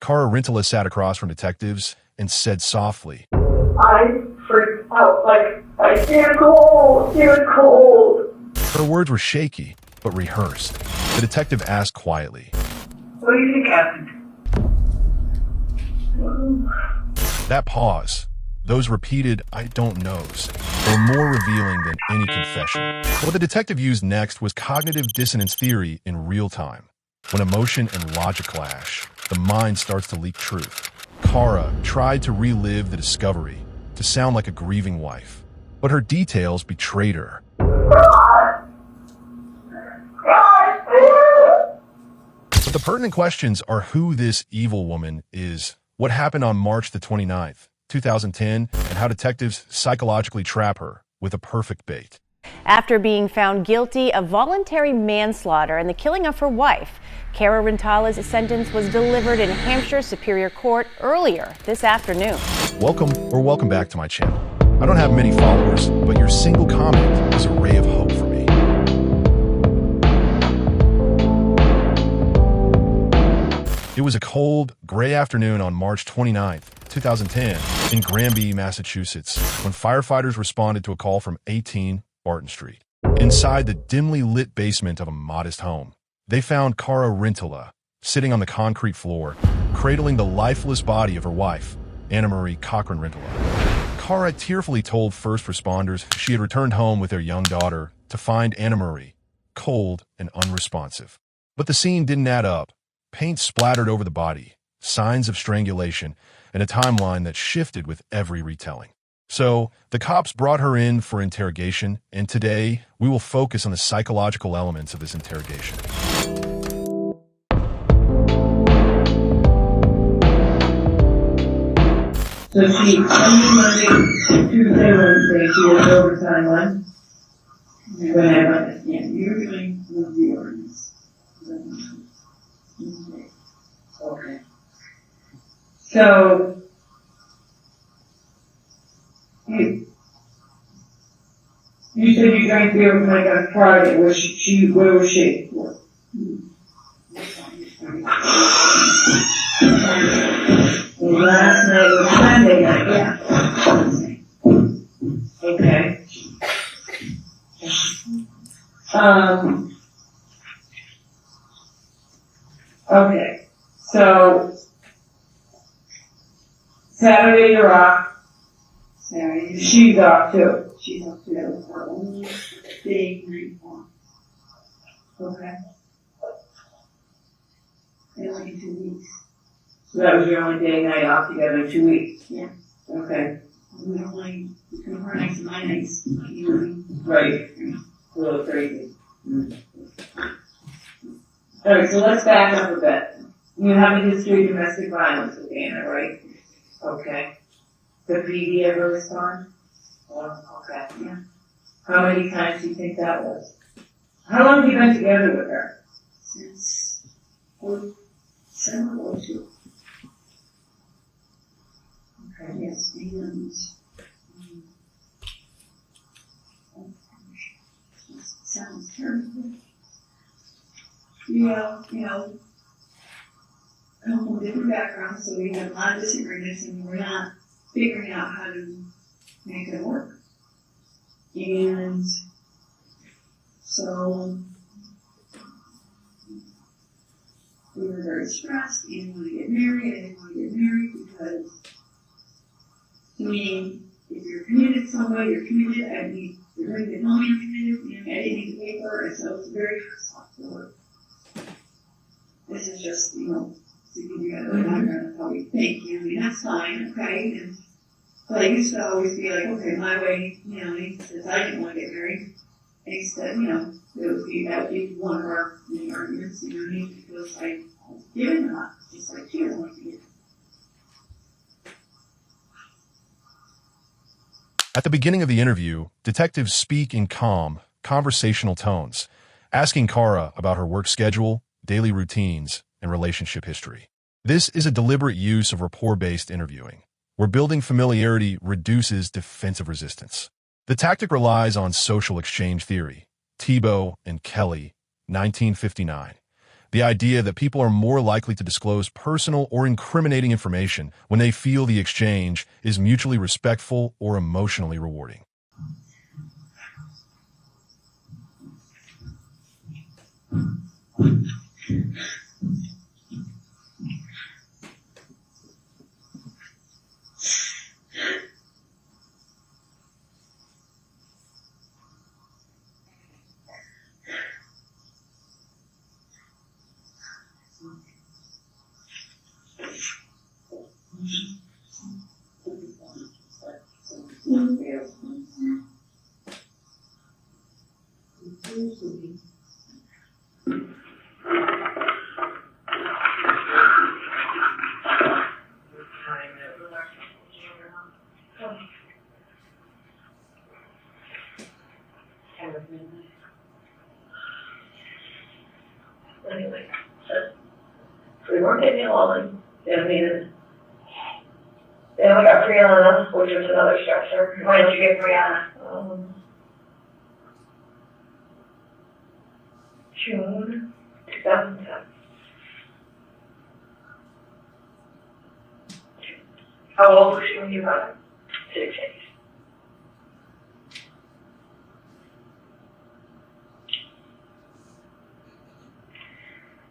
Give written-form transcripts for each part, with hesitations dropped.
Cara Rintala sat across from detectives and said softly, I freaked out like I get cold, get cold. Her words were shaky, but rehearsed. The detective asked quietly, What do you think happened? That pause, those repeated "I don't knows," were more revealing than any confession. What the detective used next was cognitive dissonance theory in real time. When emotion and logic clash, the mind starts to leak truth. Cara tried to relive the discovery, to sound like a grieving wife, but her details betrayed her. But the pertinent questions are who this evil woman is, what happened on March the 29th, 2010, and how detectives psychologically trap her with a perfect bait. After being found guilty of voluntary manslaughter and the killing of her wife, Cara Rintala's sentence was delivered in Hampshire Superior Court earlier this afternoon. Welcome back to my channel. I don't have many followers, but your single comment is a ray of hope for me. It was a cold, gray afternoon on March 29th, 2010, in Granby, Massachusetts, when firefighters responded to a call from 18 Barton Street. Inside the dimly lit basement of a modest home, they found Cara Rintala sitting on the concrete floor, cradling the lifeless body of her wife, Anna Marie Cochran Rintala. Cara tearfully told first responders she had returned home with their young daughter to find Anna Marie cold and unresponsive. But the scene didn't add up. Paint splattered over the body, signs of strangulation, and a timeline that shifted with every retelling. So, the cops brought her in for interrogation, and today, we will focus on the psychological elements of this interrogation. So she, Monday, Tuesday, Wednesday, she was overtime one. When I understand, you're doing yours. Okay. So, you said you drank beer with Mike on Friday. Where was she? Last night was Sunday night, yeah. Okay. Okay. So, Saturday you're off. Saturday. She's off too. She's off too. That was her only day night off. Okay. And like in 2 weeks. So that was your only day night off together in 2 weeks? Yeah. Okay. We don't like, her nights and my nights. Right. A little crazy. Alright, so let's back up a bit. You have a history of domestic violence with Anna, right? Okay. The PD ever respond? Oh, okay. Yeah. How many times do you think that was? How long have you been together with her? Since 7 or 2. Okay, yes, and sounds terrible. Yeah, come from different backgrounds, so we have a lot of disagreements, and we're not figuring out how to make it work. And so we were very stressed. I didn't want to get married. I didn't want to get married because, to me, if you're committed to somebody, you're committed. I mean, you're going to know you're committed. I didn't need the paper, and so it was very stressful. This is just, to give you a background of how we think. I mean, that's fine, okay? But I used to always be like, okay, my way, since I didn't want to get married. And he said, that would be one of our main arguments, because I was given that, just like she doesn't want to get. At the beginning of the interview, detectives speak in calm, conversational tones, asking Cara about her work schedule, daily routines, and relationship history. This is a deliberate use of rapport-based interviewing, where building familiarity reduces defensive resistance. The tactic relies on social exchange theory, Thibault and Kelly, 1959, The idea that people are more likely to disclose personal or incriminating information when they feel the exchange is mutually respectful or emotionally rewarding. Anyway, we weren't getting along. I mean, then we got Brianna, which was another stressor. Why did you get Brianna? June 2007. How old was she when you got her? 6 days.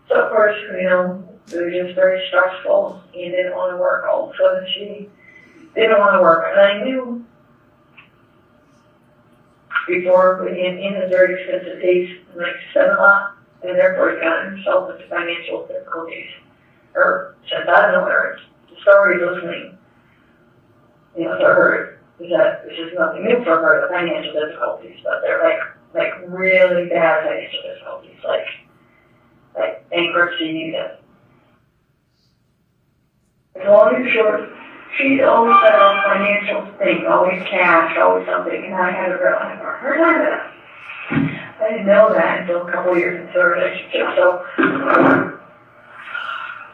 So of course, it was just very stressful. He didn't want to work. All of a sudden, she didn't want to work. And I knew before we came in his very expensive days, like spent a lot, and therefore he got himself into financial difficulties. Or since out of nowhere, the story listening, to her is that this is nothing new for her, the financial difficulties, but they're like really bad financial difficulties, like bankruptcy. Long and short, she's always had a financial thing, always cash, always something, and I had a real hard time with that. I didn't know that until a couple of years into the relationship, so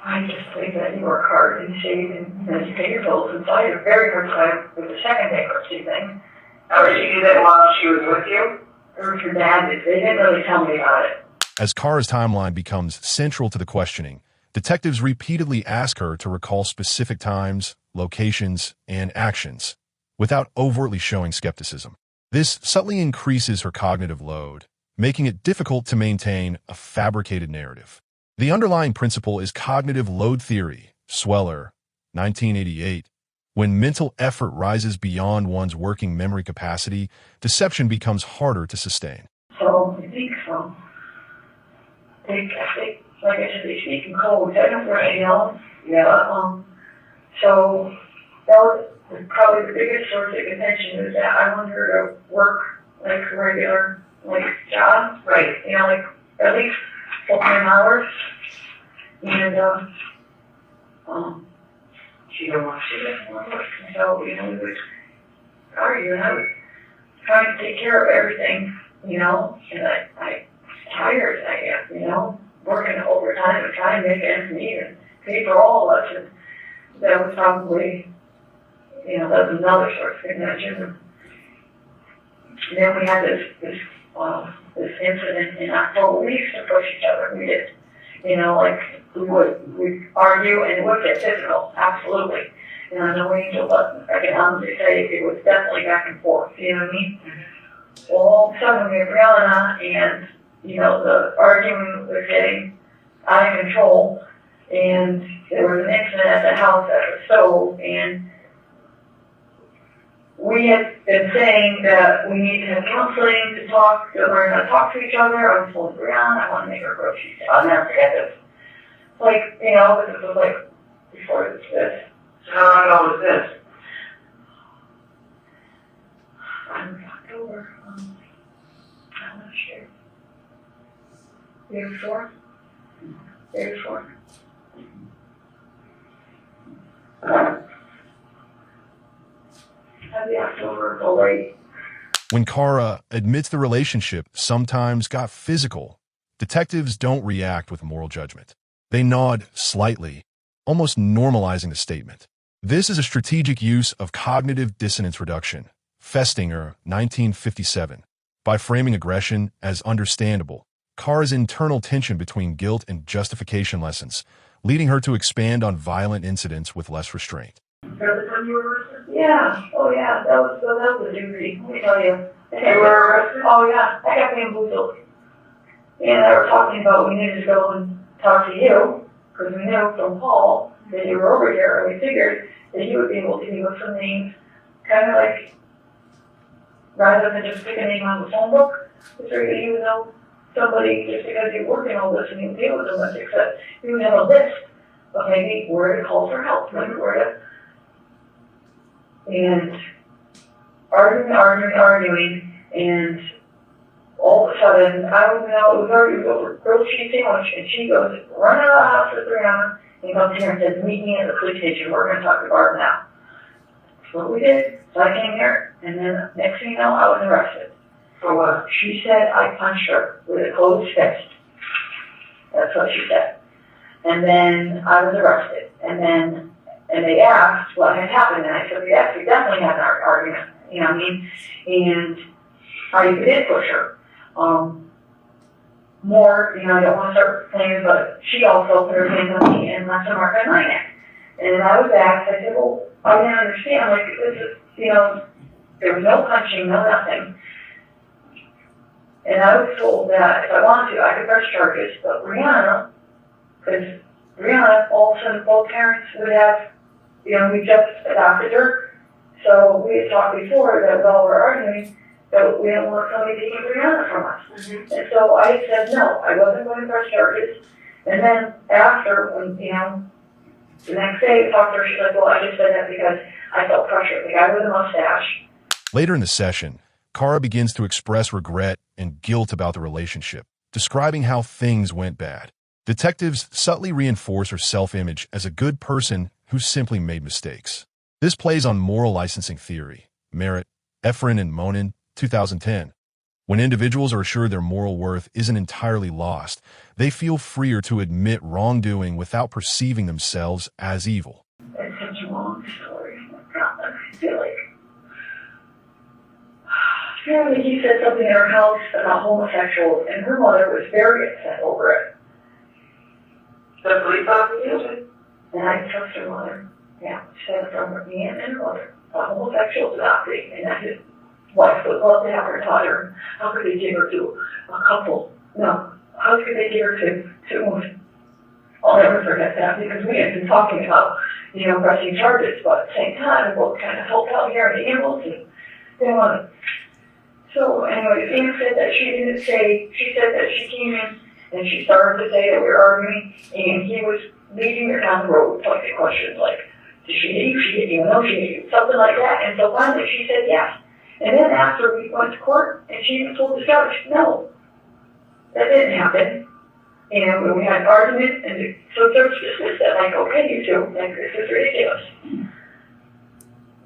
I just think that you work hard and save and you pay your bills, and so I had a very hard time with the second bankruptcy thing. How did she do that while she was with you? Or her dad did. They didn't really tell me about it. As Kara's timeline becomes central to the questioning, detectives repeatedly ask her to recall specific times, locations, and actions, without overtly showing skepticism. This subtly increases her cognitive load, making it difficult to maintain a fabricated narrative. The underlying principle is cognitive load theory, Sweller, 1988. When mental effort rises beyond one's working memory capacity, deception becomes harder to sustain. So, I think so. Like I said, they speak in code. I don't really know. Yeah. So that was probably the biggest source of contention, is that I wanted her to work like a regular job, right? At least full-time hours. And she didn't want to work. So we would argue, and I was trying to take care of everything, and I tired, I guess, working overtime and trying to make ends meet and pay for all of us. And that was probably, that was another source of contention. And then we had this incident in October. We used to push each other. We did. We'd argue and it would get physical, absolutely. And I know Angel doesn't. I can honestly say it was definitely back and forth, you know what I mean? Well, all of a sudden we have Brianna, and the arguing was getting out of control, and there was an incident at the house at the stove, and we had been saying that we need to have counseling to learn how to talk to each other. I was told Brianna, I want to make her groceries. I'll never forget this. This was before this. How long ago was this? October. I'm not sure. Day before? Maybe October, or late. When Kara admits the relationship sometimes got physical, detectives don't react with moral judgment. They nod slightly, almost normalizing the statement. This is a strategic use of cognitive dissonance reduction, Festinger, 1957, by framing aggression as understandable, Kara's internal tension between guilt and justification lessens, leading her to expand on violent incidents with less restraint. Yeah. Oh, yeah. That was a doozy. Let me tell you. You were arrested? Oh, yeah. I got bamboozled. And I were talking about we needed to go and talk to you, because we knew from Paul that you were over here, and we figured that he would be able to give us some names, kind of like, rather than just pick a name on the phone book, we figured he would know somebody just because you work in all this and you deal with so much, except you would have a list of maybe where to call for help, like where to, and arguing, and all of a sudden, I don't know, it was already over grilled cheese sandwich, and she goes, run out of the house with Brianna, and comes here and says, meet me at the police station, we're going to talk to Barb now. That's what we did. So I came here, and then next thing you know, I was arrested. For what? She said I punched her with a closed fist. That's what she said. And then I was arrested. And they asked what had happened, and I said, yes, we definitely had an argument. You know what I mean? And I did push her. More, you know, I don't want to start saying, but she also put her hands on me and left a mark on my neck. And I was asked, I said, well, I didn't understand, like, this is, you know, there was no punching, no nothing. And I was told that if I wanted to, I could press charges, but Brianna, because Brianna, all of a sudden, both parents would have, you know, we just adopted her, so we had talked before that while we're arguing, that we don't want somebody taking Brianna from us. Mm-hmm. And so I said no, I wasn't going to press charges. And then after, when, you know, the next day I talked to her, she's like, well, I just said that because I felt pressure, the guy with a mustache. Later in the session, Kara begins to express regret and guilt about the relationship, describing how things went bad. Detectives subtly reinforce her self-image as a good person who simply made mistakes. This plays on moral licensing theory, Merritt, Efren, and Monin, 2010. When individuals are assured their moral worth isn't entirely lost, they feel freer to admit wrongdoing without perceiving themselves as evil. It's such a long story. I feel like apparently he said something in her house about homosexuals, and her mother was very upset over it. The police officer? And I trust her mother. Yeah, she said from me and her mother about homosexuals adopting, and that his wife would love to have her daughter. How could they give her to a couple? No, how could they give her to women? I'll never forget that because we had been talking about, you know, pressing charges, but at the same time, we both kind of helped out here in the ambulance and they wanted. So anyway, Anna said that she didn't say, she said that she came in and she started to say that we were arguing and he was leading her down the road with like questions like, did she hit you? She hit you? No, she hit you. Something like that. And so finally she said yes. And then after we went to court and she even told the judge, no, that didn't happen. And when we had an argument, and so the judge dismissed it, like, okay, you two, like, this is ridiculous.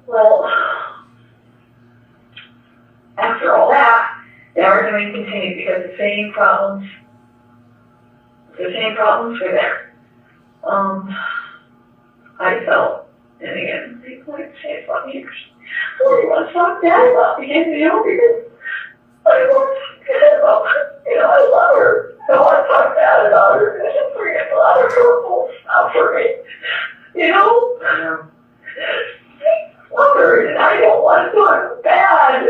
Well, after all that, the argument continued because the same problems were there. I felt, and again, people like to say about me, well, you want to talk bad about me, you know, because I want to talk bad about her. You know, I love her. I don't want to talk bad about her because she'll forget a lot of hurtful stuff for me. You know? I love her, and I don't want to talk bad.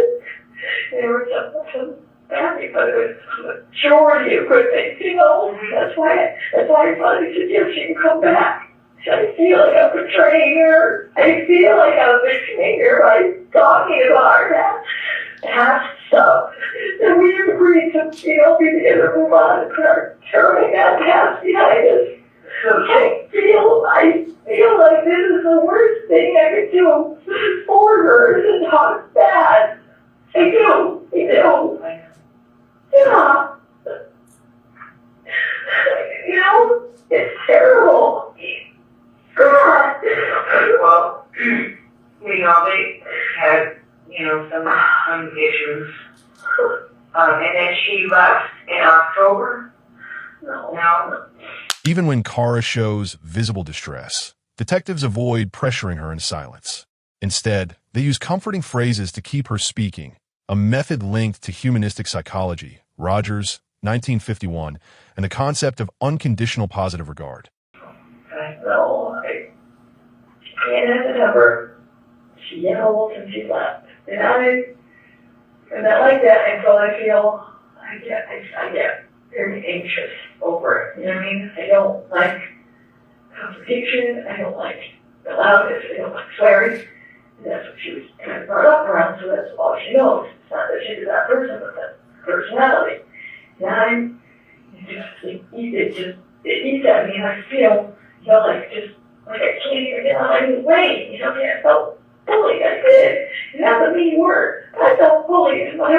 They were some bad, but it was the majority of good things, you know? That's why I finally said, yes, she can come back. I feel like I'm betraying her. I feel like I'm betraying her by talking about her past stuff. And we agreed to, you know, be together, move on, and start turning that past behind us. I feel like this is the worst thing I could do for her is to talk bad. I do. Yeah. You know, it's terrible. God. Well, we know they had, you know, some issues. And then she left in October. No. Even when Kara shows visible distress, detectives avoid pressuring her in silence. Instead, they use comforting phrases to keep her speaking, a method linked to humanistic psychology, Rogers, 1951, and the concept of unconditional positive regard. I know, I can't have the temper. She yells and she laughs. And I'm not like that, and so I feel, I get very anxious over it. You know what I mean? I don't like confrontation. I don't like the loudness. I don't like swearing. And that's what she was kind of brought up around, so that's all she knows. It's not that she's that person, but that personality. And it eats at me, and I feel, like I can't even get out of my way. I felt bullied. I did. And that's a mean word. I felt bullied. And my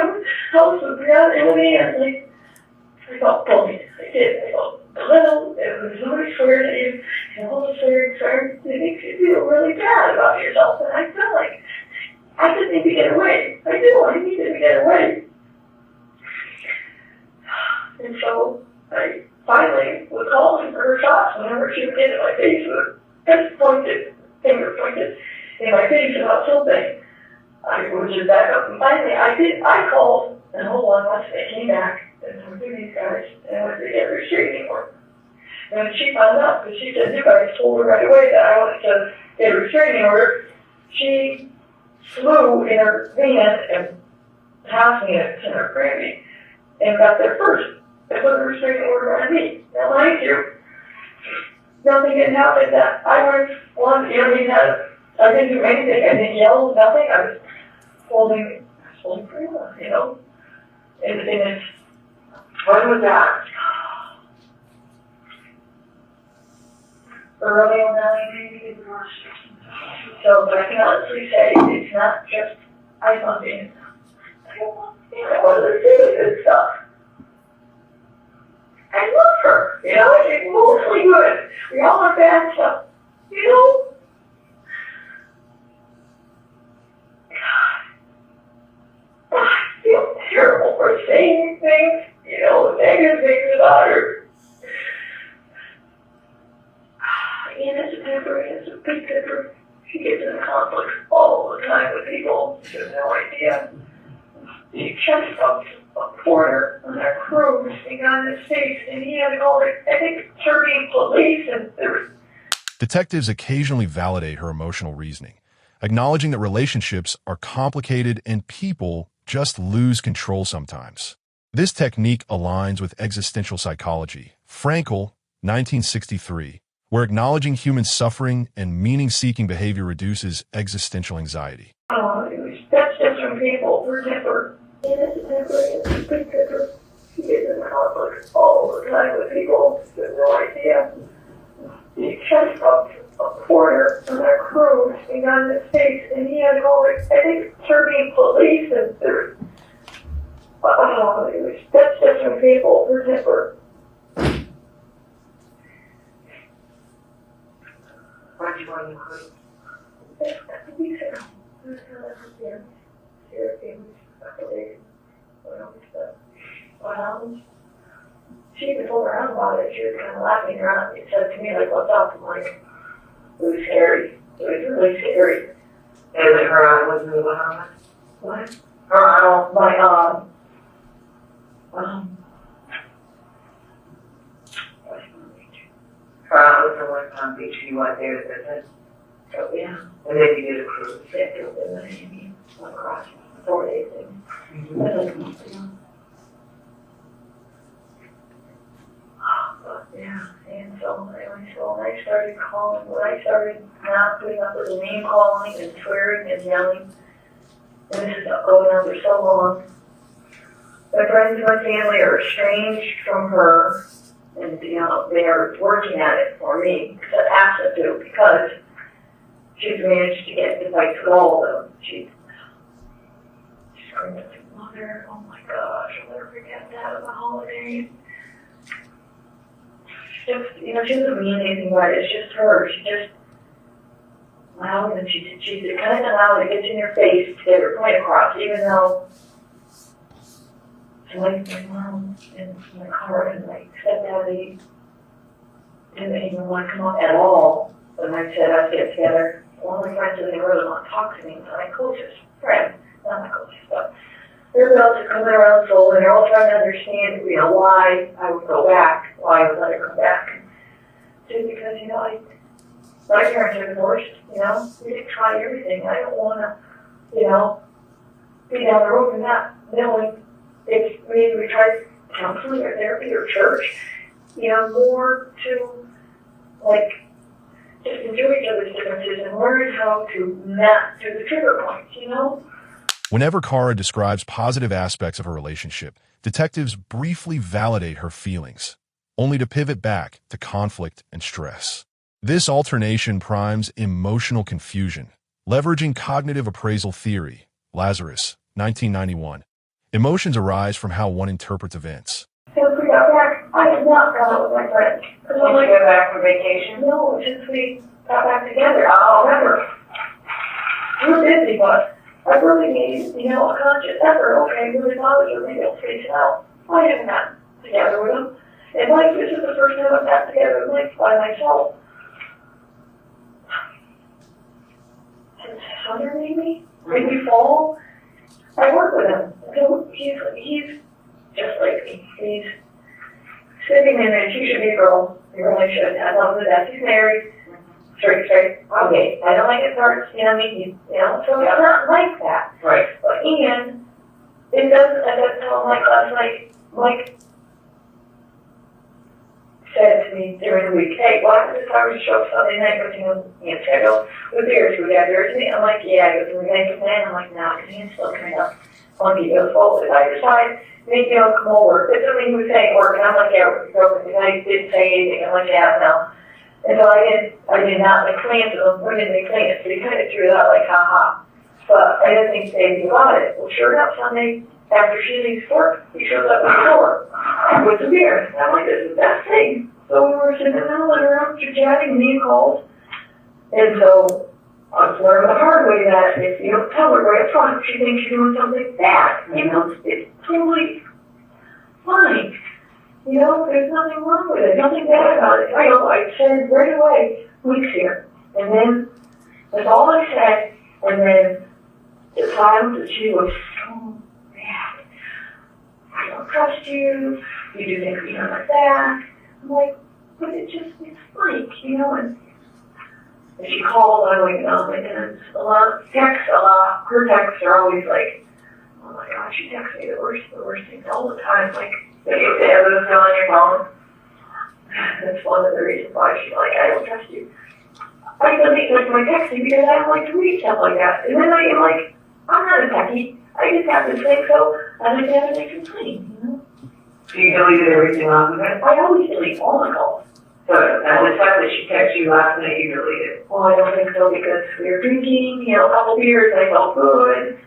house was around in me, and I felt bullied. I did. I felt belittled. There was somebody swearing at you, and all the swearing, it makes you feel really bad about yourself. And I felt like I just need to get away. I do. I needed to get away. And so I finally was calling for her shots whenever she would get in my face with a finger pointed in my face about something. I would just back up, and finally I called, and hold on, once they came back, and went through these guys, and went to get her restraining order. And when she found out, because she said you guys told her right away that I wanted to get a restraining order, she flew in her van and passed me at Center Grammy, and got there first. They put a restraining order on me. Now, mind you, nothing had happened that I was one, I didn't do anything. I didn't yell, nothing. I was holding Prima, And it's, when was that? Early on maybe. So, but I can honestly say it's not just I don't want to do this stuff. I love her, she's mostly good. We all have bad stuff, God, I feel terrible for saying things, negative things about her. And it's a temper, it's a big temper. She gets in conflict all the time with people. She has no idea. She chest bumps a porter on our cruise and got in his face, and he had to call it, I think, Serbian police, and there was... Detectives occasionally validate her emotional reasoning, acknowledging that relationships are complicated and people just lose control sometimes. This technique aligns with existential psychology, Frankl, 1963, where acknowledging human suffering and meaning-seeking behavior reduces existential anxiety. That's just from people. We're temper. And it's a temper, it's a big temper. She gets in conflict all the time with people. She has no idea. She chest bumped a porter on our cruise and got in his face, and he had to call it, I think, Serbian police, and there was, that's just from people. We're temper. Why'd you go on the cruise? A week ago. She even told her aunt about it. She was kind of laughing around. She said to me, what's up? I'm like, it was scary. It was really scary. And her aunt was in the Bahamas? What? Her aunt, my aunt. Her aunt was in West Palm Beach. You went there to visit? Oh, yeah. And then you did a cruise. Yeah, it was in Miami. Went across 4 days. Yeah, and so I started calling, when I started not putting up with the name calling and swearing and yelling, and this is going on for so long. My friends and my family are estranged from her, and they are working at it for me, because I asked them to, because she's managed to get into fights with all of them. She's screaming at my mother, oh my gosh, I'll never forget that on the holidays. Just, she doesn't mean anything by it. It's just her. She's just loud, and she's the kind of loud that gets in your face to get her point across, even though it's like my mom in my car and my stepdaddy didn't even want to come up at all when I said I'd get together. All my friends in the world want to talk to me. My closest friend, not my closest, but They're about to come around soul, and they're all trying to understand, why I would go back, why I would let her come back. Just because, my parents are divorced, we didn't try everything. I don't want to, be down the road and not knowing if we tried counseling or therapy or church, more to, just enjoy each other's differences and learn how to map through the trigger points, Whenever Kara describes positive aspects of her relationship, detectives briefly validate her feelings, only to pivot back to conflict and stress. This alternation primes emotional confusion, leveraging cognitive appraisal theory, Lazarus, 1991. Emotions arise from how one interprets events. Since we got back, I have not gone out with my friends. Did you go back for vacation? No, since we got back together. Oh, remember. We're busy, but I really made, a conscious effort. Okay, really bothers her. Maybe I'll face it out. I haven't gotten together with him. And Mike, this is the first time I've gotten together with Mike by myself. Since summer, maybe? Maybe fall. I work with him. So he's just like me. He's sitting in a t-shirt girl. He really should. I love the best. He's married. Straight. Okay. I don't like it starts, so it's not like that. Right. But and it doesn't, I got to tell him like last night, Mike said to me during the week, hey, why don't I was show up Sunday night with schedule with beers? We got beers with me? I'm like, yeah, he goes, we're going to plan. I'm like, no, because he's still kind of funky. He goes, well, if I decide, maybe I'll come over. It's something he was saying at work, and I'm like, yeah, we're broken. And I didn't say anything. I'm like, yeah, no. And so I did not make plans with him. We didn't make plans, so he kind of threw it out like, ha. But I didn't think anything about it. Well, sure enough, Sunday, after she leaves work, he shows up at the door with some beer. And I'm like, this is the best thing. So we were sitting in the living room, chatting, and he called. And so I was learning the hard way that if you don't tell her right up front, she thinks you're doing something bad. It's totally fine. There's nothing wrong with it, nothing bad about it. I said right away, weeks here. And then that's all I said. And then the times that she was so mad. I don't trust you. You do things behind my back. I'm like, but it's like, and she called, I'm like, oh my goodness, texts a lot. Her texts are always like, oh my God, she texts me the worst things all the time. Like, they get the evidence on your phone. That's one of the reasons why she's like, I don't trust you. I don't trust my texting because I don't like to read stuff like that. And then I am like, I'm not a techie. I just have this thing, so I like to have it nice and clean, So you deleted everything off of it? I always delete all my calls. So, and the time that she texted you last night, you deleted? Well, I don't think so because we were drinking, a couple beers, I felt good.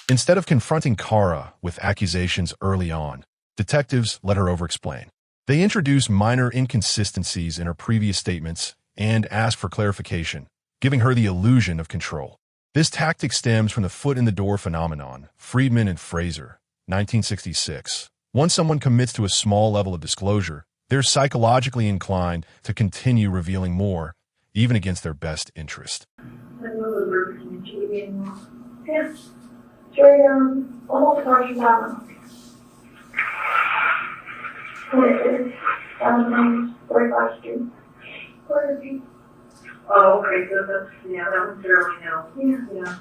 Instead of confronting Kara with accusations early on, detectives let her over-explain. They introduce minor inconsistencies in her previous statements and ask for clarification, giving her the illusion of control. This tactic stems from the foot-in-the-door phenomenon, Friedman and Fraser, 1966. Once someone commits to a small level of disclosure, they're psychologically inclined to continue revealing more, even against their best interest. Yeah. Sure, almost across from down. Down 45th Street. Oh, okay, so that's, that one's fairly new. Yeah.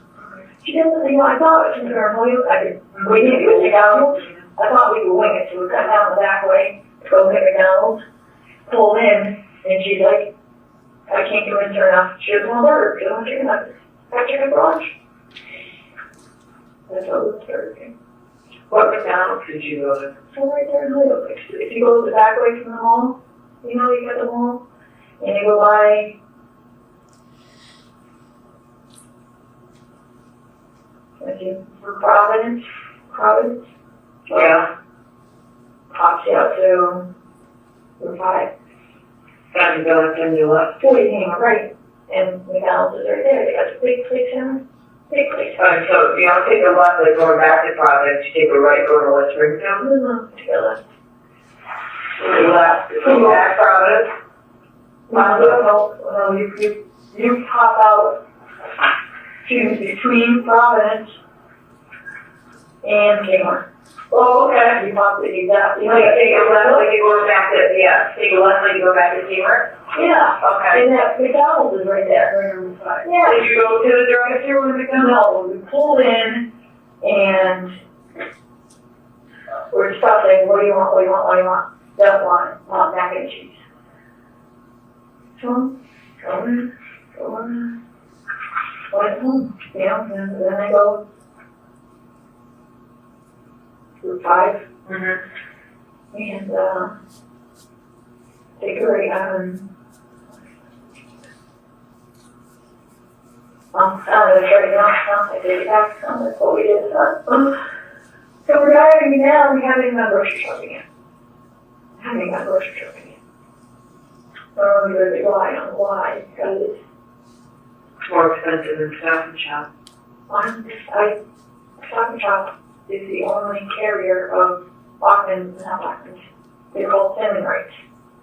She doesn't, I thought it was paranoid. We didn't even take out. I thought we would wing it, so we cut down the back way, go get McDonald's, pulled in, and she's like, I can't go in turn off. She doesn't want burger, she doesn't want chicken nuggets. Got chicken for lunch. That's what we started. What McDonald's did you go to? So right there in Holyoke. If you go the back way from the mall, you got the mall, and you go by, for Providence. Yeah. Pops you out to Route 5. And you go and you left. 40 came right, and McDonald's is right there. They got the big place center. Big place. So you don't take a left, like going back to Providence, you take a right, going to West Springfield? No, take a left. You left, go back Providence? No, you pop out between Providence and Kmart. Oh, okay. You possibly do that. You know, you take a left, like you go back to, take a left, like you go back to Kmart? Yeah. Okay. And that McDonald's is right there, right on the side. Yeah. Did you go to the drive-thru with McDonald's? No, we pulled in, and we're stopping. What do you want? What do you want? What do you want? Don't want mac and cheese. So, go on. Went home, you know, and then I go Route 5, and take a right on, I take it back, that's what we did. So we're driving now, we haven't even gone grocery shopping yet. So we really rely on why, because it's more expensive than Stop and Shop. Stop and Shop is the only carrier of Fragments. They're called salmon rights.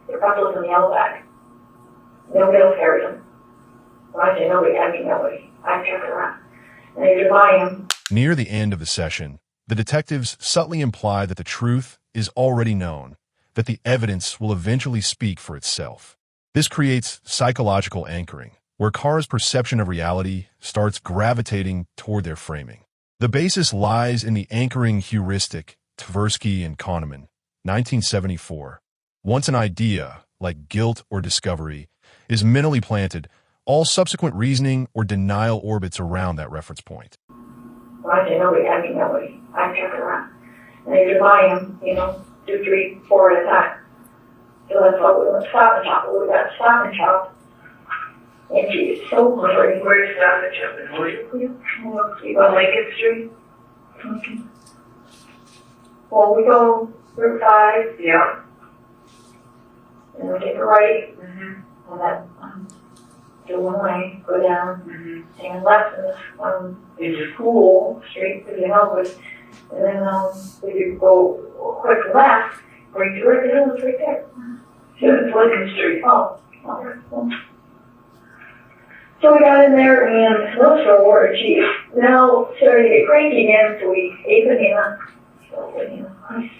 They're pretzels in the yellow bag. Nobody else carries them. When I say nobody, I mean nobody. I check around. And they just buy them. Near the end of the session, the detectives subtly imply that the truth is already known, that the evidence will eventually speak for itself. This creates psychological anchoring, where Kara's perception of reality starts gravitating toward their framing. The basis lies in the anchoring heuristic, Tversky and Kahneman, 1974. Once an idea, like guilt or discovery, is mentally planted, all subsequent reasoning or denial orbits around that reference point. When I say nobody, I mean nobody. I check around. And they just buy them, 2, 3, 4 at a time. So that's why we went to Stop and Shop. We got Stop and Shop. And she's so hungry. Where's Stop and Shop in Horseshoe? On Lincoln Street? Okay. Well, we go Route 5. Yeah. And we take a right. And then do one way, go down. And left into School Street, to the Elwood. And then we go quick left, right to the hill, it's right there. So it's Lincoln Street. Oh, so we got in there and those were water cheese. Now, started to get cranky again, so we ate banana. So, nice.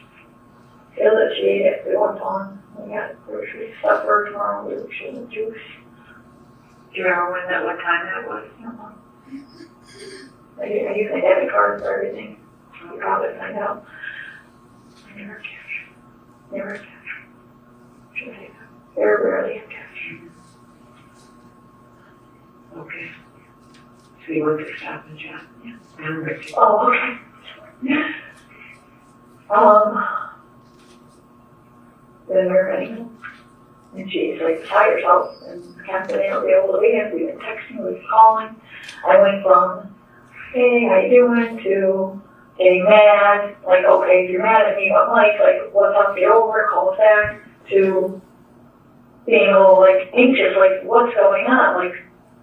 Feel that she ate it. We went on. We got grocery supper tomorrow. We were shooting juice. Do you remember what time that was? I use my debit card for everything. You probably find out. Never cash. Should I say that? Very rarely have cash. Okay. So you went to Stop and Shop? Yeah. Oh, okay. Then we were heading home. And she's like beside herself and haven't been able to leave. We've been texting, we've been calling. I went from, hey, how you doing, to getting mad, like, okay, if you're mad at me, but Mike, like, what's up, get over it, call us back, to being a little, like, anxious, like, what's going on? Like,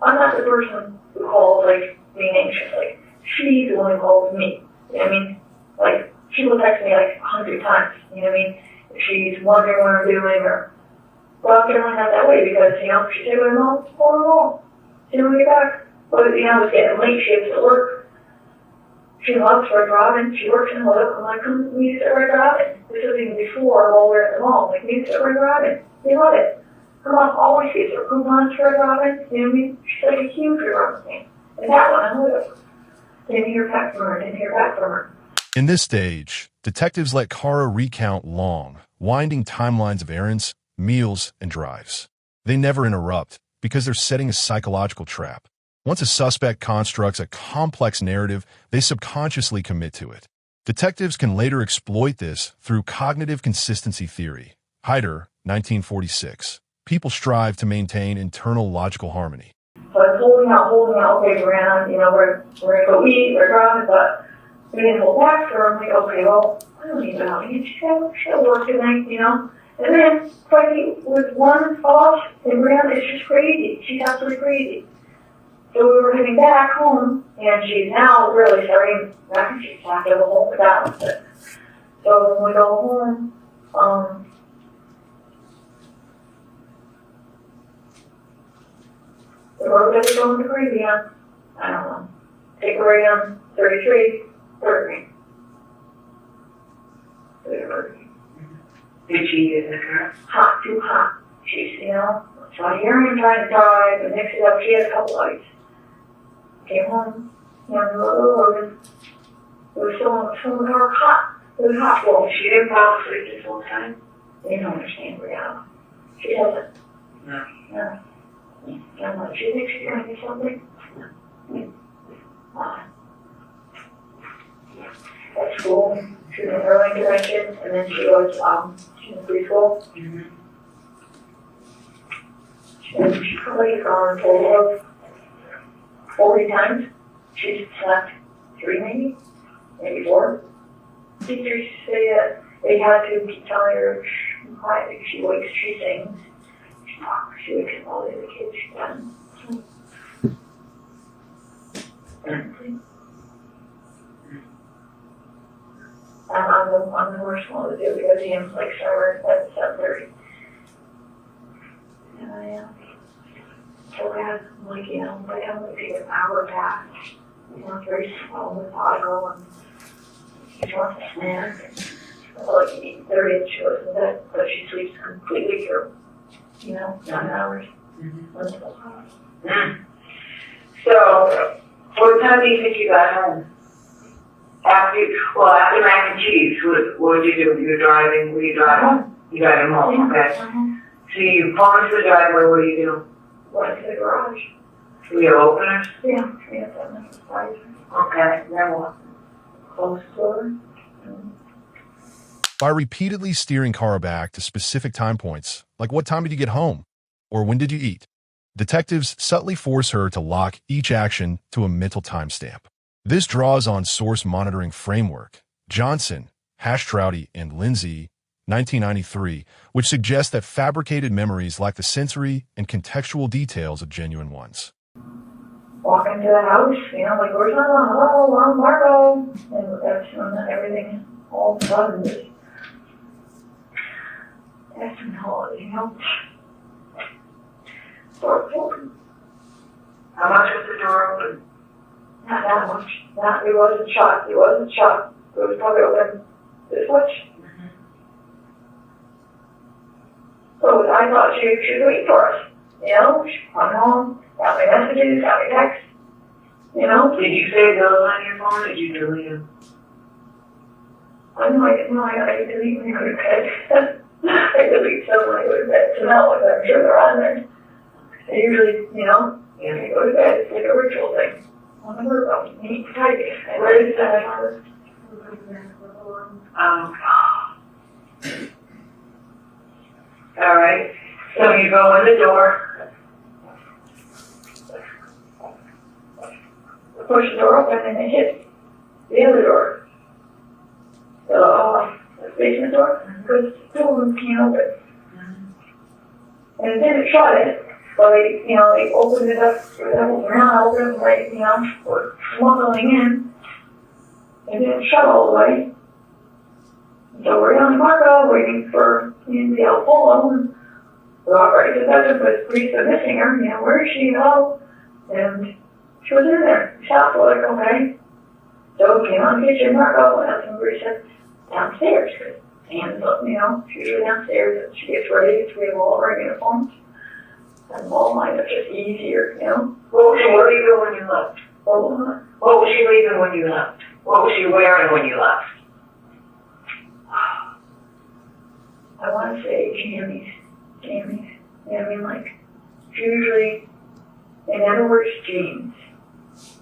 I'm not the person who calls, like, being anxious. Like, she's the one who calls me. You know what I mean? Like, she will text me, like, 100 times. You know what I mean? If she's wondering what I'm doing, or, well, generally not that way, because, she said, well, no, it's going on. She didn't get back. But, it's getting late, she has to work. She loves Red Robin. She works in the hotel. I'm like, come meet us at Red Robin. This was even before while we were at the mall. Like, meet us at Red Robin. We love it. Her mom always gives her coupons for Red Robin. You know what I mean? She's like a huge Red Robin fan. And that one, I love it. Didn't hear back from her. In this stage, detectives let Kara recount long, winding timelines of errands, meals, and drives. They never interrupt because they're setting a psychological trap. Once a suspect constructs a complex narrative, they subconsciously commit to it. Detectives can later exploit this through cognitive consistency theory. Heider, 1946. People strive to maintain internal logical harmony. So I'm holding out, okay, we're going to go eat, we're driving, but we didn't hold back, so I'm like, okay, well, I don't need to know. She'll work tonight, And then, Frankie, with one off, and Brianna is just crazy. She's absolutely crazy. So we were heading back home, and she's now really starting back, and she's back to the whole balance. So when we go home, the road that we're going to crazy on, I don't know, take a right on 33, Third Green. whatever. Did she use the car? Hot, too hot. She's, so I hear him trying to drive, and next thing up, she had a couple lights. Came home, the little organ. It was still in her hot. It was hot. Well, She didn't fall asleep this whole time? they don't understand reality. She doesn't. No. No. I'm like, she thinks she's gonna do something. At school, she was in early intervention, and then she was in preschool. Mm-hmm. She probably has gone a total of 40 times. She's slept 3 maybe 4. Teachers say that they had to keep telling her quiet because she wakes, she sings. She wakes up all the other kids, she's done. I'm the worst one to do because he was like started at 7:30. And I so bad, I'm like, but I only take an hour back. It's very slow and methodical, and she wants a snack. Like you need 30 she goes to bed, but she sleeps completely through, 9 hours. Mm-hmm. So, what time do you think you got home? After mac and cheese, what did you do? You were driving, were you driving? You got him home, okay. So you pull into the driveway, what do you do? Went to the garage. Do you have openers? Yeah, 3 of them. Okay, then what? Close the door. By repeatedly steering Kara back to specific time points, like what time did you get home? Or when did you eat? Detectives subtly force her to lock each action to a mental timestamp. This draws on source monitoring framework, Johnson, Hashtrowdy, and Lindsay, 1993, which suggests that fabricated memories lack the sensory and contextual details of genuine ones. Walk into the house, like, where's my mom? Hello, I'm Marco. And that's when everything all of a sudden just, that's an holiday, Door open. How much was the door open? Not that much. It wasn't shut. It was probably open this much. Mm-hmm. So I thought she was waiting for us. She come home, got my messages, got my texts. Did you save those on your phone or did you delete them? I delete when I go to bed. I delete some when I go to bed. So now I'm sure they're on there. I usually, when I go to bed, it's like a ritual thing. On the work, neat, tidy. Where is that? All right. So you go in the door. Push the door open and I hit the other door. The basement door, because the door can't open. And then it shut it. So they opened it up, opened it, we're smuggling in. And then it shut all the way. So we're down in Marco waiting for the Apollo. And we're all ready to the bedroom, but police are missing her. Where is she? And she was in there. Shop, we're like, okay. So we came on the kitchen, Marco, and that's when we said downstairs. And, she's usually downstairs and she gets ready to read all of our uniforms. And all mine are just easier, What was she leaving when you left? Oh, What was she leaving when you left? What was she wearing when you left? I want to say jammies. Like, usually, they never wears jeans.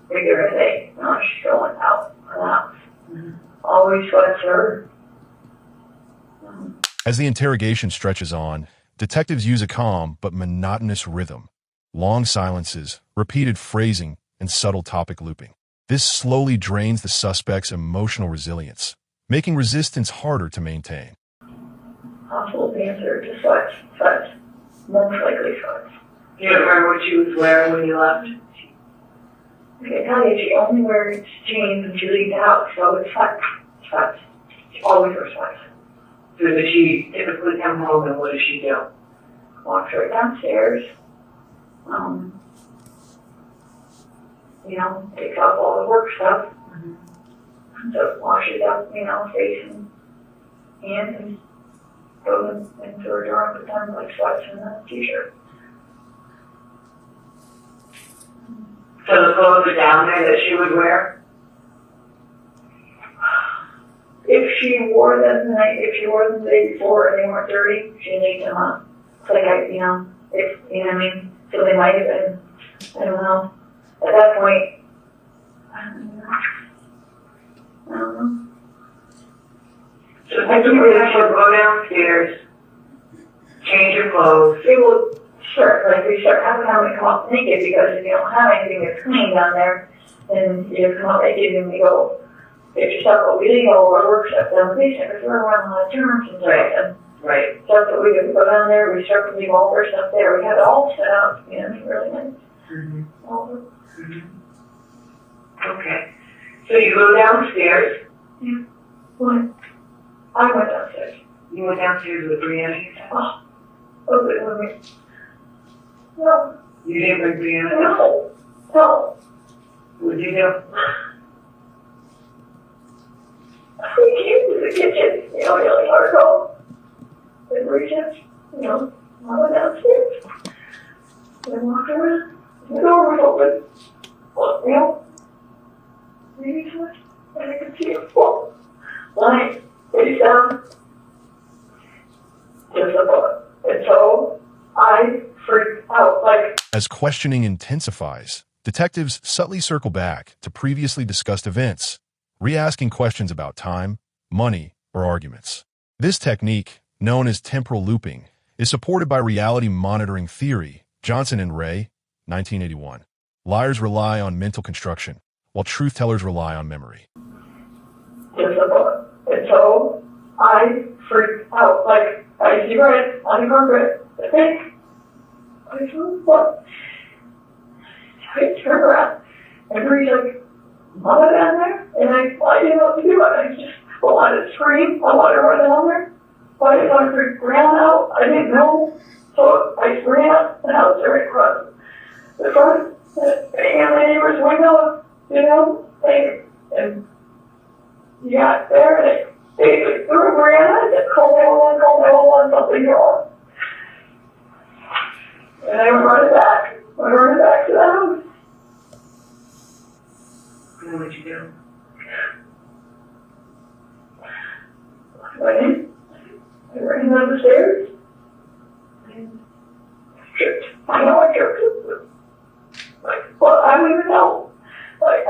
Regular day. No, she's going out of the house. Mm-hmm. Always sweatshirt. As the interrogation stretches on, detectives use a calm but monotonous rhythm, long silences, repeated phrasing, and subtle topic looping. This slowly drains the suspect's emotional resilience, making resistance harder to maintain. Hospital answer to sweats. Most likely sweats. Do you remember what she was wearing when you left? I can tell you, she only wears jeans when she leaves the house, so it's sweats. She always wears sweats. So does she typically come home and what does she do? Walks right downstairs. Takes off all the work stuff. Mm-hmm. So washes up, face and and goes into her drawer and puts on like sweats and a t-shirt. So the clothes are down there that she would wear? If she wore them the day before and they weren't dirty, she leaves them up. It's like you know what I mean? So they might have been, I don't know. At that point, I don't know. So typically she'll go downstairs, change her clothes. We will we start having to come up naked because if you don't have anything that's clean down there, then you just come up naked and we go, get your stuff, but we leave all our work stuff down the basement because we're around a lot of germs and stuff. And Right. so that's what we do. We go down there, we start to leave all our stuff there. We have it all set up, you know, really nice. Mm-hmm. All the, Okay. So you go downstairs. what? I went downstairs. You went downstairs with Brianna, you said? No, You didn't bring Brianna? no. What did you do? We came to the kitchen, you know, really hard home. And we just, you know, I went downstairs. And I walked around. The door was open. Well, you know, maybe too much. And I could see a foot lying face down. Just a foot. And so I freaked out like. As questioning intensifies, detectives subtly circle back to previously discussed events, re-asking questions about time, money, or arguments. This technique, known as temporal looping, is supported by reality monitoring theory, Johnson and Ray, 1981. Liars rely on mental construction, while truth-tellers rely on memory. Just a foot. And so I freaked out like, I see red on the carpet. I think. I saw what? I turned around and Bree's like, Mama down there? And I didn't know what to do. I just wanted to scream. I wanted to run down there. But I didn't want to freak Brianna out. I didn't know. So I ran up and I was there across the front and the neighbor's window, you know, and you got there and they threw Brianna and said, call 911, something's wrong. And I went running back to the house. And what'd you do? I ran down the stairs and tripped. I know I tripped. Like, well, I don't even know. Like, I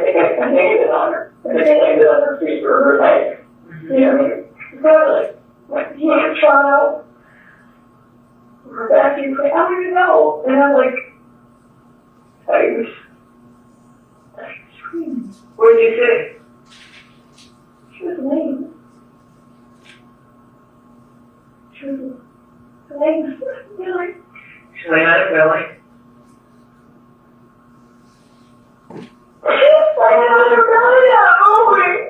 think I landed on her. I think I landed on her feet or her leg. You know what I mean? Because, like, my hand shot out. Her back, you say, I don't even know. And I'm like, I was screaming. What did you say? She was laying. She was laying. Really? She lay on her belly. She's laying on her belly, not moving.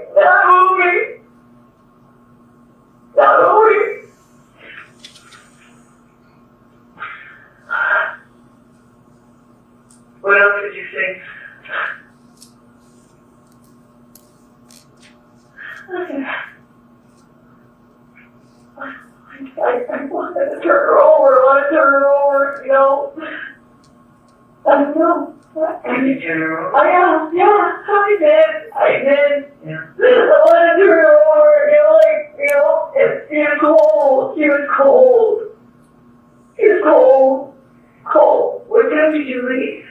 What else did you say? I wanted to turn her over, you know. I don't know. Did you turn her over? I did. Yeah. I wanted to turn her over, you know, she was cold. She was cold. What time did you leave?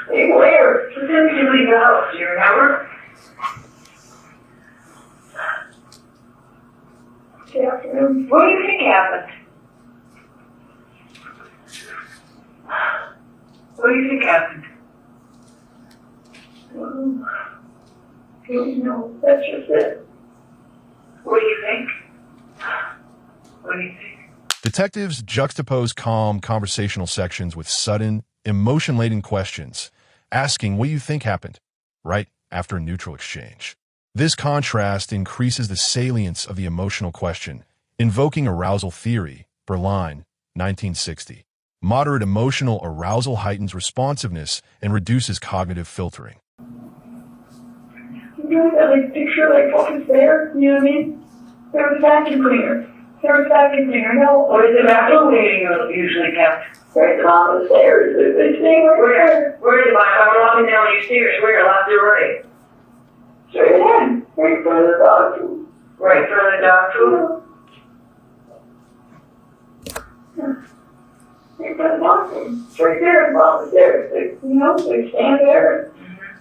Where? What time did you leave the house? Do you remember? Good afternoon. What do you think happened? What do you think happened? No, that's just it. What do you think? What do you think? Detectives juxtapose calm conversational sections with sudden, emotion-laden questions, asking what you think happened, right after a neutral exchange. This contrast increases the salience of the emotional question, invoking arousal theory, Berline, 1960. Moderate emotional arousal heightens responsiveness and reduces cognitive filtering. You know that, like, picture, like, focus there, you know what I mean? There was a vacuum cleaner. No. What is the vacuum cleaner usually kept? Right at the bottom of the stairs. They stay right there. Where is it? If I'm walking down these stairs, where? Left or right? Straight ahead. Right in front of the dog food. Right in front of the dog food? Right in front of the dog food. It's right there at the bottom of the stairs. They stand there.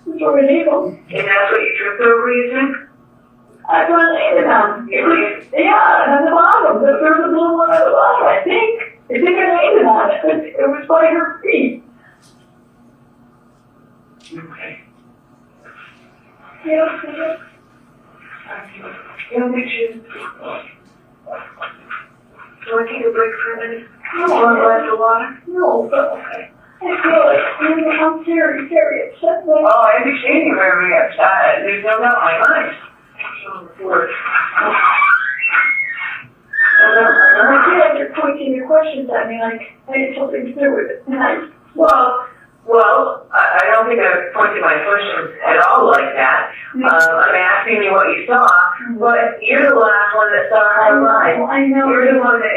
That's where we leave them. And that's what you tripped over, you think? That's what I landed on. Yeah, and at the bottom. There was a blue one at the bottom, I think. I think I landed on it. It was by her feet. Okay. Yeah. Yeah, we should. Do I take a break for a minute? No, Want a glass of water? No, but I feel like I'm very upset. Oh, I understand you're very upset. There's no doubt in my mind. I feel like you're pointing your questions at me like I had something to do with it. Well, I don't think I've pointed my questions at all like that. I'm asking you what you saw, but you're the last one that saw her live. I know. You're the one that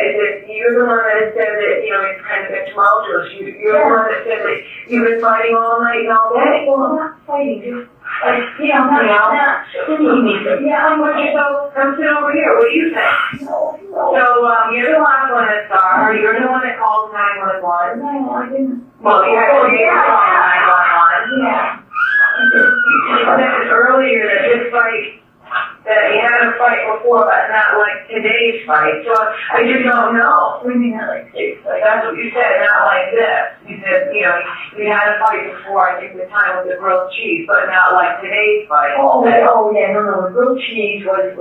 said that, it's kind of been tumultuous. You're the one that said that you've been fighting all night and all day. Well, I'm not fighting, just I'm not seeing me. Yeah, I'm with you. So, come sit over here. What do you think? No. So, you're the last one that saw her. You're the one that called 911. No, I didn't. Well, you had to make a call 911. Yeah. You said earlier that this fight, that you had a fight before, but not like today's fight. So I just don't know. What do you mean, not like today's fight? That's what you said, not like this. You said, you had a fight before, I think the time with the grilled cheese, but not like today's fight. Oh, yeah, no, the grilled cheese was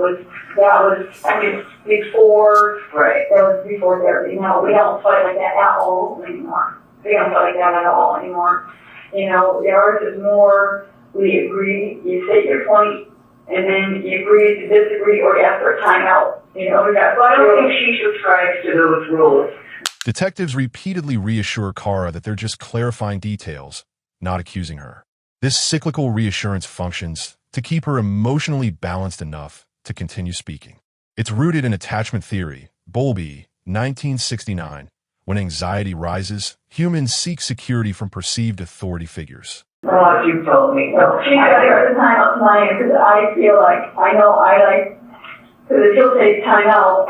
before. Right. That was before there. We don't fight like that at all anymore. We don't fight like that at all anymore. Ours is more, we agree, you state your point, and then you agree to disagree or you ask for a timeout. We got. Well, I don't think she subscribes to those rules. Detectives repeatedly reassure Kara that they're just clarifying details, not accusing her. This cyclical reassurance functions to keep her emotionally balanced enough to continue speaking. It's rooted in attachment theory, Bowlby, 1969. When anxiety rises, humans seek security from perceived authority figures. What you told me. No, she got her at the timeout tonight because I feel like, because she'll take time out,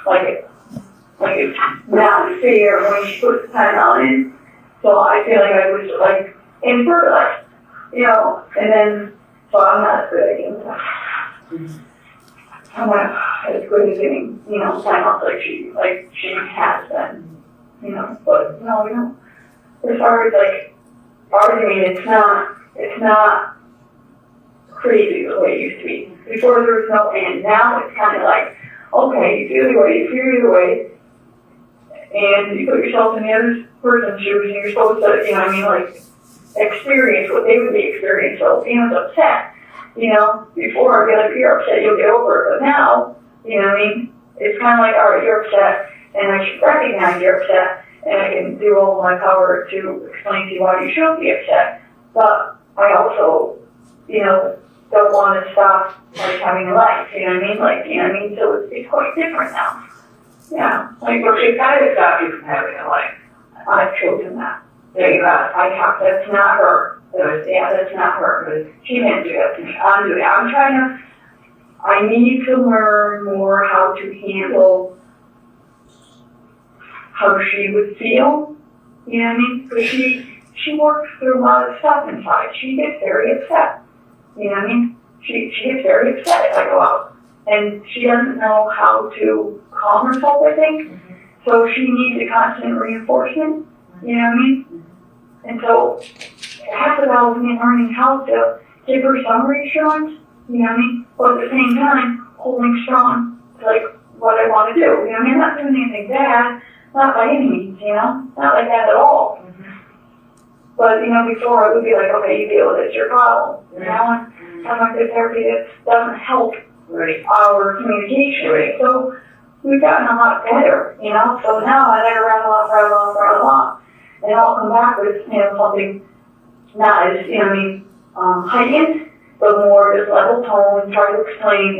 like it's not fair when she puts the time out in. So I feel like I was infertile, and then, so I'm not as good at getting time. I'm not as good at getting, time out like she has been, but no, we don't. As far as arguing, it's not crazy the way it used to be. Before there was no end. Now it's kind of like, okay, you feel your way, and you put yourself in the other person's shoes, and you're supposed to, experience what they would be experiencing. So, it's upset. Before I'd be like, you're upset, you'll get over it. But now, it's kind of like, all right, you're upset, and I should recognize you're upset, and I can do all my power to explain to you why you shouldn't be upset. But I also, don't want to stop, having a life, So it's quite different now. Yeah. Well, she kind of stopped you from having a life. I've chosen that. There you have. That's not her. That's not her. She didn't do that to me. I'm doing it. I need to learn more how to handle how she would feel. Because she works through a lot of stuff inside. She gets very upset. She gets very upset if I go out. And she doesn't know how to calm herself, I think. Mm-hmm. So she needs a constant reinforcement. And so half the battle is me learning how to give her some reassurance, but at the same time holding strong to what I want to do. I'm not doing anything bad, not by any means, not like that at all. Mm-hmm. But before it would be like, okay, you deal with it, it's your problem. Now I'm like the therapy that doesn't help our communication. Right. So we've gotten a lot better, So now I let her rattle off. And I'll come back with, something not as, heightened, but more just level tone, try to explain,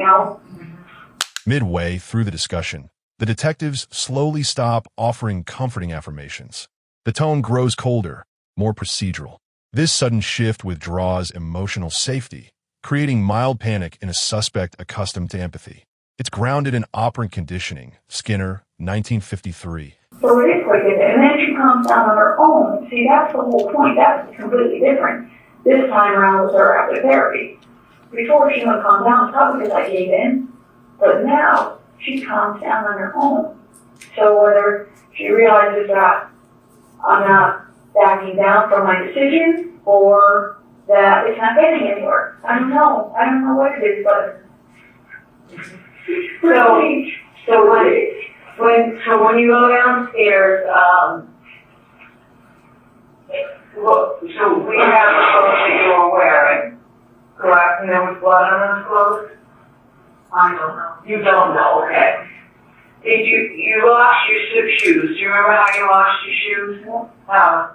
Midway through the discussion, the detectives slowly stop offering comforting affirmations. The tone grows colder, more procedural. This sudden shift withdraws emotional safety, creating mild panic in a suspect accustomed to empathy. It's grounded in operant conditioning, Skinner, 1953. So it is quite different. And then she calms down on her own. See, that's the whole point. That's completely different. This time around with her after therapy. Before she would calm down, probably because I gave in. But now she calms down on her own. So whether she realizes that I'm not backing down from my decision or that it's not getting anywhere. I don't know. I don't know what it is, but So when you go downstairs, so we have the clothes that you were wearing, correct? And there was blood on those clothes? I don't know. You don't know, okay. Did you lost your shoes? Do you remember how you lost your shoes? How?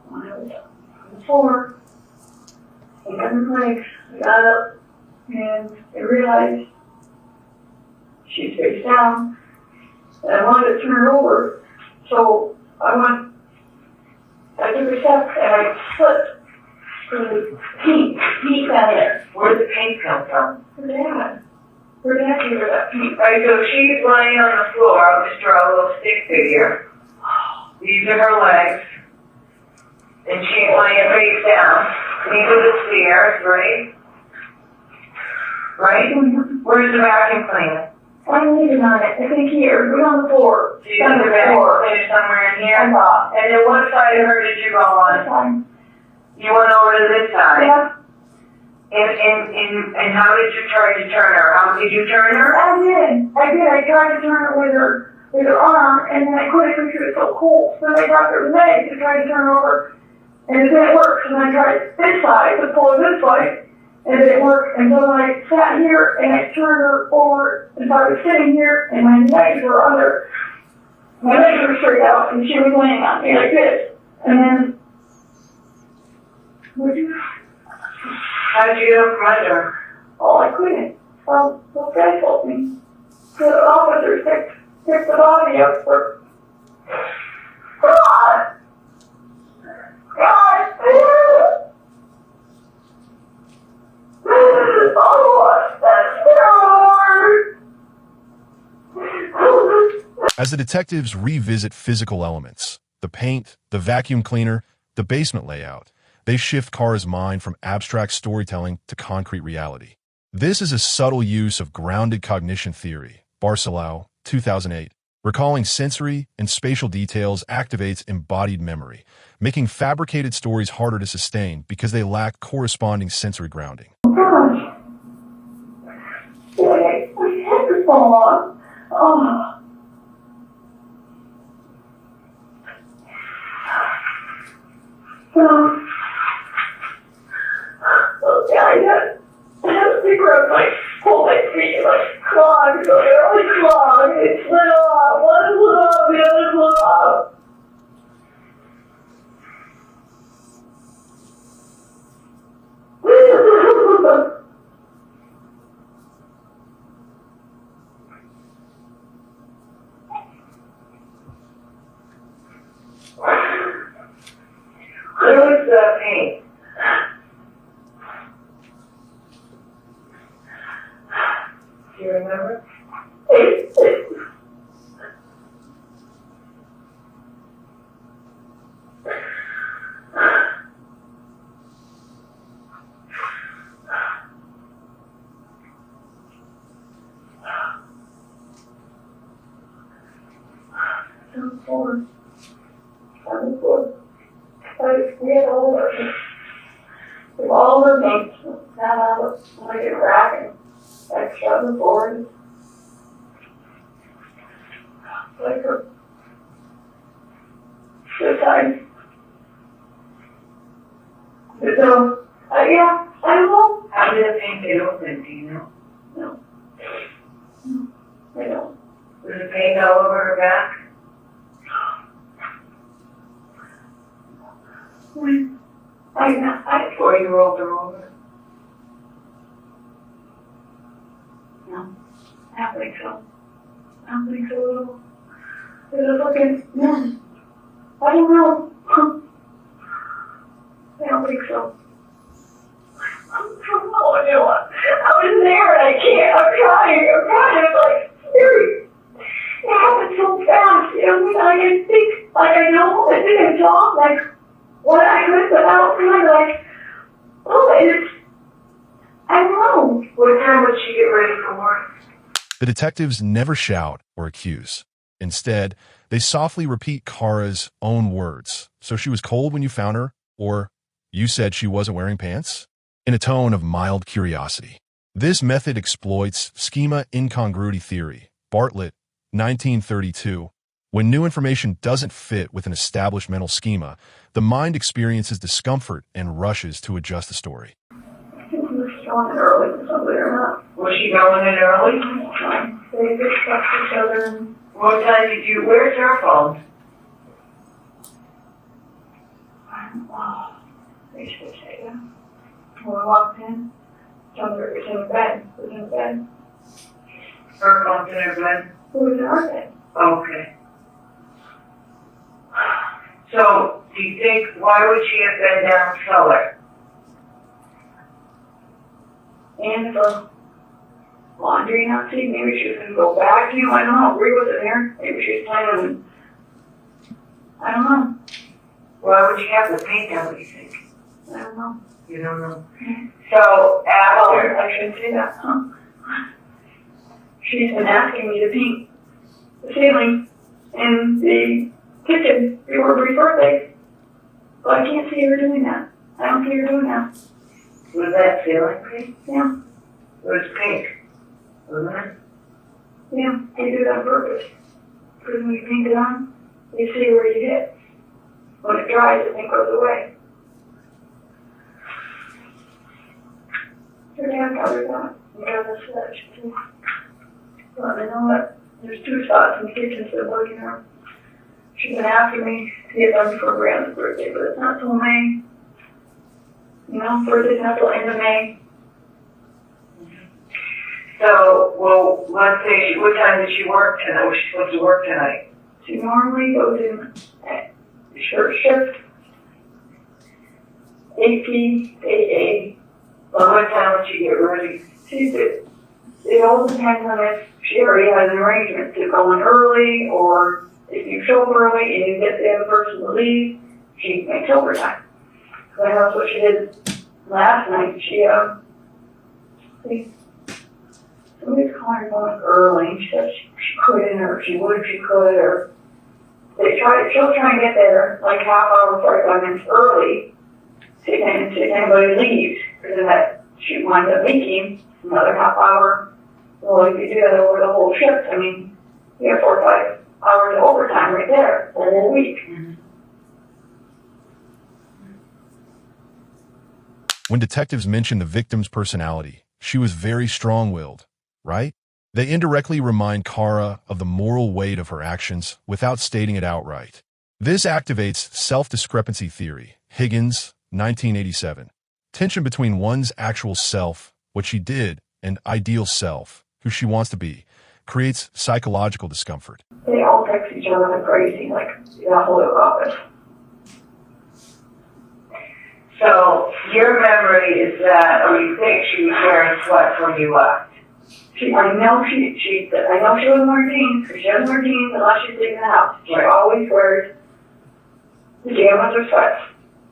when I was on the floor, I got in my legs, I got up, and I realized she's face down, and I wanted to turn her over, so I took a step, and I slipped the paint down there. Where did the paint come from? Where did I give her that paint? Alright, so she's laying on the floor. I'll just draw a little stick figure. These are her legs. And she's laying face down. These are the stairs, right? Right? Where's the vacuum cleaner? I'm leaving on it. I think here. We're on the floor. So you got the vacuum cleaner somewhere in here? I thought. And then what side of her did you go on? You went over to this side? Yeah. And how did you try to turn her? How did you turn her? I did. I tried to turn her with her arm, and then I couldn't because she was so cold. So then I grabbed her leg to try to turn her over, and it didn't work. So then I tried this side to pull her this way, and it didn't work. And so then I sat here, and I turned her over, and so I was sitting here, and my legs were under. My legs were straight out, and she was laying on me like this. And then, how did you get up from under her? oh, I couldn't. The guy told me. The officer picked the body up for God. Oh, that's hard. As the detectives revisit physical elements, the paint, the vacuum cleaner, the basement layout, they shift Kara's mind from abstract storytelling to concrete reality. This is a subtle use of grounded cognition theory, Barcelau, 2008. Recalling sensory and spatial details activates embodied memory, making fabricated stories harder to sustain because they lack corresponding sensory grounding. Oh, gosh. Boy, my head is falling off. Oh. Okay, I had to figure out my feet, clogged, so they're only clogged. It slid off. One slid off, the other slid off. Where was the paint? Do you remember? We had all the things down on the rack and extra on the board. Like her this time. So, yeah, I don't know. How did the paint get open, do you know? No. I don't. Was the paint all over her back? I Before you rolled her over? I don't think so. There's a fucking, no. I don't know. I don't think so. I don't know what I want. I was there and I can't. I'm trying. It's like scary. It happened so fast. You know, I can think, like I know, I think I saw, like, what I could, but I don't feel like, oh, it's, I don't know. What time would she get ready for work? The detectives never shout or accuse. Instead, they softly repeat Kara's own words. So she was cold when you found her, or you said she wasn't wearing pants? In a tone of mild curiosity. This method exploits schema incongruity theory, Bartlett, 1932. When new information doesn't fit with an established mental schema, the mind experiences discomfort and rushes to adjust the story. I think we were going in early or something or not. Was she going in early? They discussed each other and What time did you, where's her phone? oh, they should say that. When I walked in, told her it was in bed. It was in bed. Her phone's in her bed? Who was in our bed? Okay. So, do you think, why would she have been down cellar? And for laundry not see, maybe she was going to go back. You know, I don't know. Bree wasn't there. Maybe she was planning on, I don't know. Why would she have the paint down, do you think? I don't know. You don't know. So, after, I shouldn't say that, huh? She's been asking me to paint the ceiling in the kitchen before Bree's birthday. But I can't see her doing that. I don't see her doing that. was that ceiling paint? Yeah. It was pink, wasn't it? Yeah, they do that on purpose. Because when you paint it on, you see where you hit. When it dries, the paint goes away. Your dad covered that. You got this sledge, too. Let me know that there's 2 spots in the kitchen still working on. She's been asking me to get done before Brandon's birthday, but it's not till May. You know, birthday's not till end of May. So, well, let's say, what time did she work tonight? Was she supposed to work tonight? She normally goes in at short shift, 8 p to 8 a. Well, what time would she get ready? It all depends on if she already has an arrangement to go in early, or if you show up early and you get the other person to leave, she makes overtime. So that's what she did last night. Somebody's calling her going early, and she said she couldn't, or she would if she could, or she'll try and get there like half hour, 45 minutes early, so anybody leaves, because then that she winds up making another half hour. Well, if you do that over the whole shift, I mean, you have 4 or 5 hours of overtime right there for a whole week. Mm-hmm. When detectives mention the victim's personality, she was very strong-willed, right? They indirectly remind Kara of the moral weight of her actions without stating it outright. This activates self-discrepancy theory, Higgins, 1987. Tension between one's actual self, what she did, and ideal self, who she wants to be, creates psychological discomfort. They all text each other like crazy, like the whole office. So, your memory is that, or you think she was wearing sweats when you left? I know she wasn't wearing jeans, because she doesn't wear jeans unless she's leaving the house. She always wears pajamas or sweats.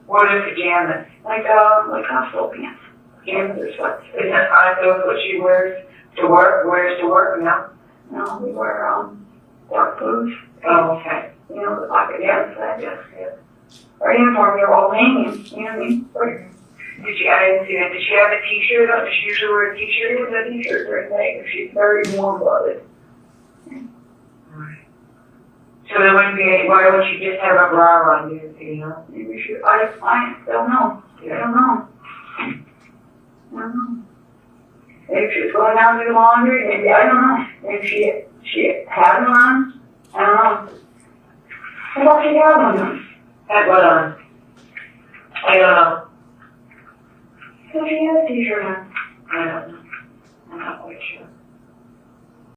What are pajamas? Like hospital pants. Pajamas or sweats. Aren't those what she wears to work? Wears to work? No? No, we wear dark blues. Oh, okay. You know, the pocket pants. Yes. Our uniforms are all hanging. You know what I mean? I didn't see that. Did she have a t-shirt on? Does she usually wear a t-shirt? She was a t-shirt during the day. She's very warm-blooded. Right. So there wouldn't be any, why would she just have a bra on, you know? Maybe she, I don't know. I don't know. Maybe she was going down to the laundry. Maybe, I don't know. Maybe she had them on. I don't know. I thought she had one on. Had what on? I don't know. So she had a t-shirt on. I don't know. I'm not quite sure.